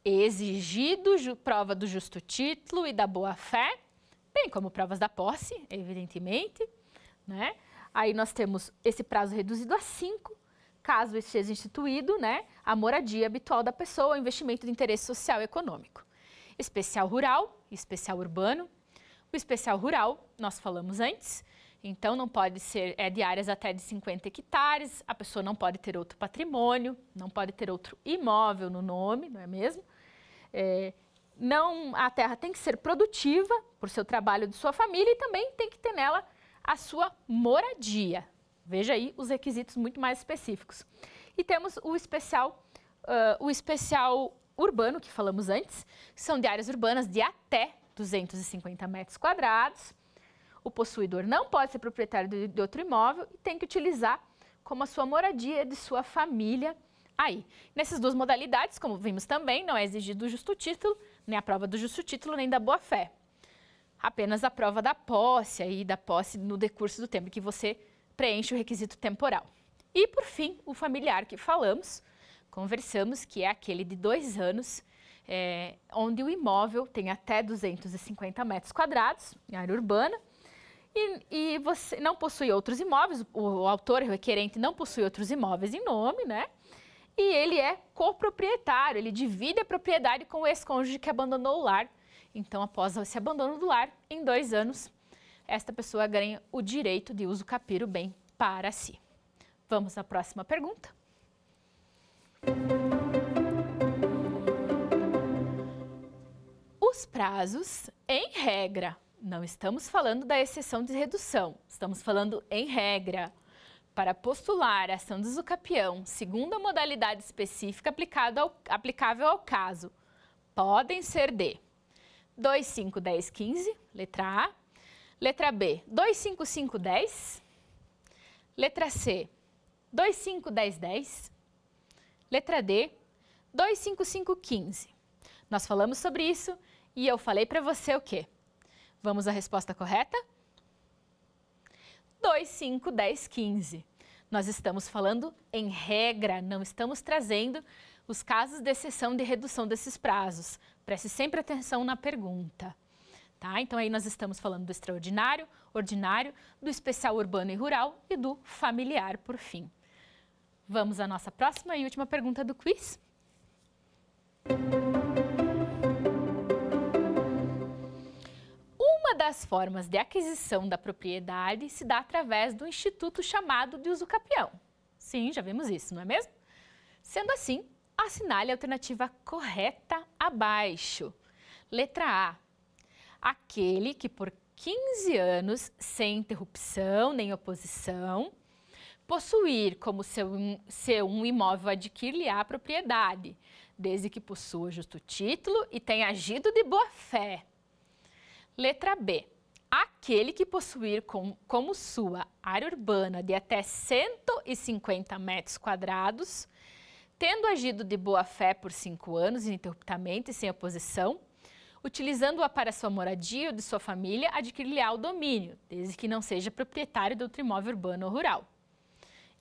exigido prova do justo título e da boa-fé, bem como provas da posse, evidentemente, né? Aí nós temos esse prazo reduzido a 5, caso esteja instituído, né, a moradia habitual da pessoa, o investimento de interesse social e econômico. Especial rural e especial urbano. O especial rural, nós falamos antes, então não pode ser de áreas até de 50 hectares, a pessoa não pode ter outro patrimônio, não pode ter outro imóvel no nome, não é mesmo? A terra tem que ser produtiva por seu trabalho de sua família e também tem que ter nela a sua moradia. Veja aí os requisitos muito mais específicos. E temos o especial urbano, que falamos antes, que são de áreas urbanas de até 250 metros quadrados. O possuidor não pode ser proprietário de outro imóvel e tem que utilizar como a sua moradia de sua família aí. Nessas duas modalidades, como vimos também, não é exigido o justo título, nem a prova do justo título, nem da boa-fé. Apenas a prova da posse, aí, da posse no decurso do tempo, que você preenche o requisito temporal. E, por fim, o familiar que conversamos, que é aquele de 2 anos, onde o imóvel tem até 250 metros quadrados, em área urbana, e você não possui outros imóveis, o autor, o requerente, não possui outros imóveis em nome, né? E ele é coproprietário, ele divide a propriedade com o ex-cônjuge que abandonou o lar. Então, após esse abandono do lar, em 2 anos, esta pessoa ganha o direito de usucapiar o bem para si. Vamos à próxima pergunta. Os prazos, em regra, não estamos falando da exceção de redução, estamos falando em regra, para postular a ação de usucapião segundo a modalidade específica aplicável ao caso, podem ser de 2, 5, 10, 15, letra A. Letra B, 2, 5, 5, 10. Letra C, 2, 5, 10, 10. Letra D, 2, 5, 5, 15. Nós falamos sobre isso e eu falei para você o quê? Vamos à resposta correta? 2, 5, 10, 15. Nós estamos falando em regra, não estamos trazendo os casos de exceção de redução desses prazos. Preste sempre atenção na pergunta. Tá? Então, aí nós estamos falando do extraordinário, ordinário, do especial urbano e rural e do familiar, por fim. Vamos à nossa próxima e última pergunta do quiz. Uma das formas de aquisição da propriedade se dá através do instituto chamado de usucapião. Sim, já vimos isso, não é mesmo? Sendo assim, assinale a alternativa correta abaixo. Letra A. Aquele que por 15 anos, sem interrupção nem oposição, possuir como seu um imóvel adquirir-lhe-á a propriedade, desde que possua justo título e tenha agido de boa fé. Letra B. Aquele que possuir como sua área urbana de até 150 metros quadrados, tendo agido de boa fé por 5 anos ininterruptamente e sem oposição, utilizando-a para sua moradia ou de sua família, adquirir-lhe-á o domínio, desde que não seja proprietário de outro imóvel urbano ou rural.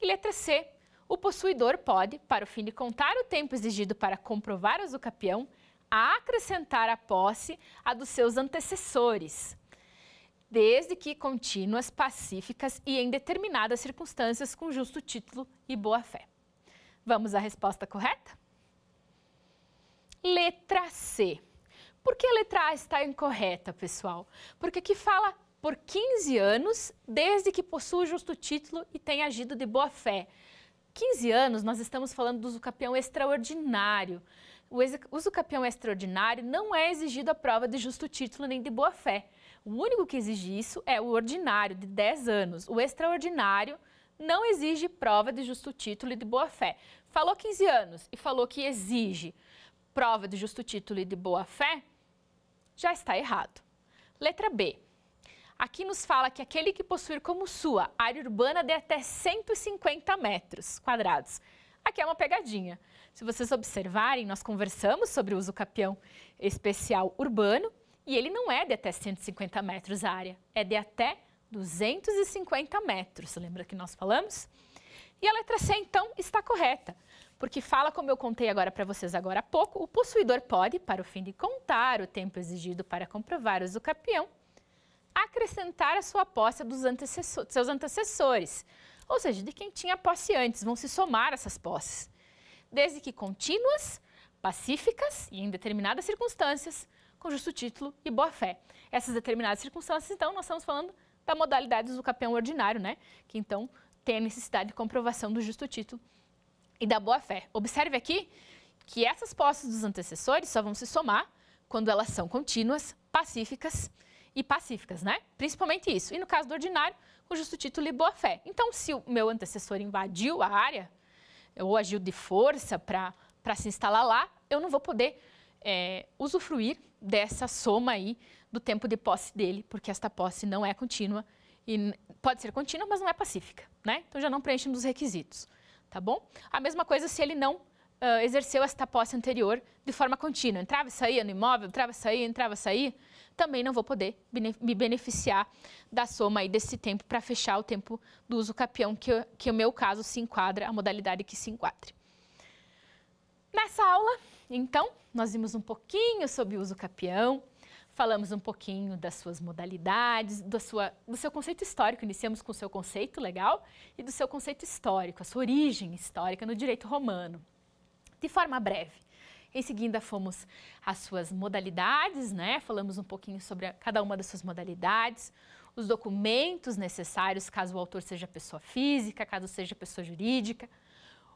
E letra C. O possuidor pode, para o fim de contar o tempo exigido para comprovar o usucapião, acrescentar à posse a dos seus antecessores, desde que contínuas, pacíficas e em determinadas circunstâncias com justo título e boa-fé. Vamos à resposta correta? Letra C. Por que a letra A está incorreta, pessoal? Porque aqui fala por 15 anos, desde que possua justo título e tenha agido de boa-fé. 15 anos, nós estamos falando do usucapião extraordinário. O usucapião extraordinário não é exigido a prova de justo título nem de boa-fé. O único que exige isso é o ordinário, de 10 anos. O extraordinário não exige prova de justo título e de boa-fé. Falou 15 anos e falou que exige prova de justo título e de boa-fé, já está errado. Letra B. Aqui nos fala que aquele que possuir como sua área urbana de até 150 metros quadrados. Aqui é uma pegadinha. Se vocês observarem, nós conversamos sobre o usucapião especial urbano e ele não é de até 150 metros a área, é de até 250 metros. Lembra que nós falamos? E a letra C, então, está correta, porque fala, como eu contei agora para vocês agora há pouco, o possuidor pode, para o fim de contar o tempo exigido para comprovar o usucapião, acrescentar a sua posse dos seus antecessores, ou seja, de quem tinha posse antes, vão se somar essas posses, desde que contínuas, pacíficas e em determinadas circunstâncias, com justo título e boa-fé. Essas determinadas circunstâncias, então, nós estamos falando da modalidade do usucapião ordinário, né? Que, então, tem a necessidade de comprovação do justo título e da boa-fé. Observe aqui que essas posses dos antecessores só vão se somar quando elas são contínuas, pacíficas, né? Principalmente isso. E no caso do ordinário, com justo título e boa-fé. Então, se o meu antecessor invadiu a área ou agiu de força para se instalar lá, eu não vou poder usufruir dessa soma aí do tempo de posse dele, porque esta posse não é contínua e pode ser contínua, mas não é pacífica, né? Então já não preenche um dos requisitos, tá bom? A mesma coisa se ele não exerceu esta posse anterior de forma contínua. Entrava e saía no imóvel, entrava e saía, também não vou poder me beneficiar da soma aí desse tempo para fechar o tempo do uso capião, que o meu caso se enquadra, a modalidade que se enquadre. Nessa aula, então, nós vimos um pouquinho sobre o uso capião, falamos um pouquinho das suas modalidades, do seu conceito histórico, iniciamos com o seu conceito legal e do seu conceito histórico, a sua origem histórica no direito romano, de forma breve. Em seguida, fomos às suas modalidades, né? Falamos um pouquinho sobre cada uma das suas modalidades, os documentos necessários, caso o autor seja pessoa física, caso seja pessoa jurídica,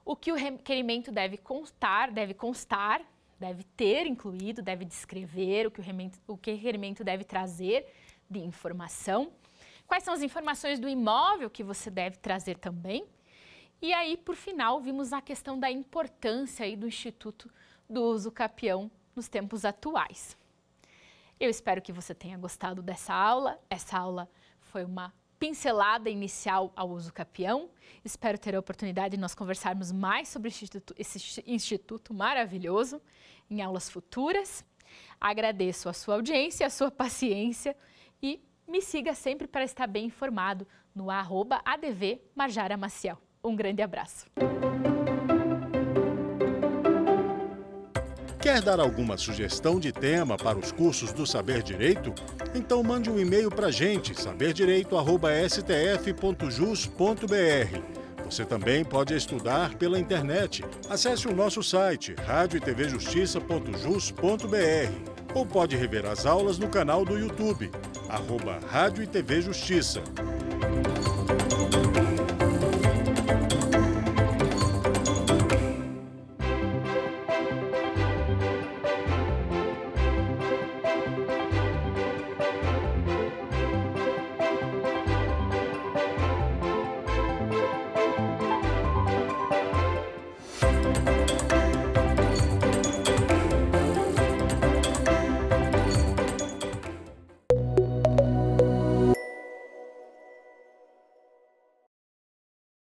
o que o requerimento deve constar, deve ter incluído, deve descrever, o que o requerimento deve trazer de informação, quais são as informações do imóvel que você deve trazer também. E aí, por final, vimos a questão da importância aí do Instituto do Uso Capião nos tempos atuais. Eu espero que você tenha gostado dessa aula. Essa aula foi uma pincelada inicial ao uso capião. Espero ter a oportunidade de nós conversarmos mais sobre esse instituto maravilhoso em aulas futuras. Agradeço a sua audiência, a sua paciência e me siga sempre para estar bem informado no @advmarjaramaciel. Um grande abraço. Quer dar alguma sugestão de tema para os cursos do Saber Direito? Então mande um e-mail para a gente, saberdireito@stf.jus.br. Você também pode estudar pela internet. Acesse o nosso site, radioetvjustiça.jus.br, ou pode rever as aulas no canal do YouTube, @Rádio e TV Justiça.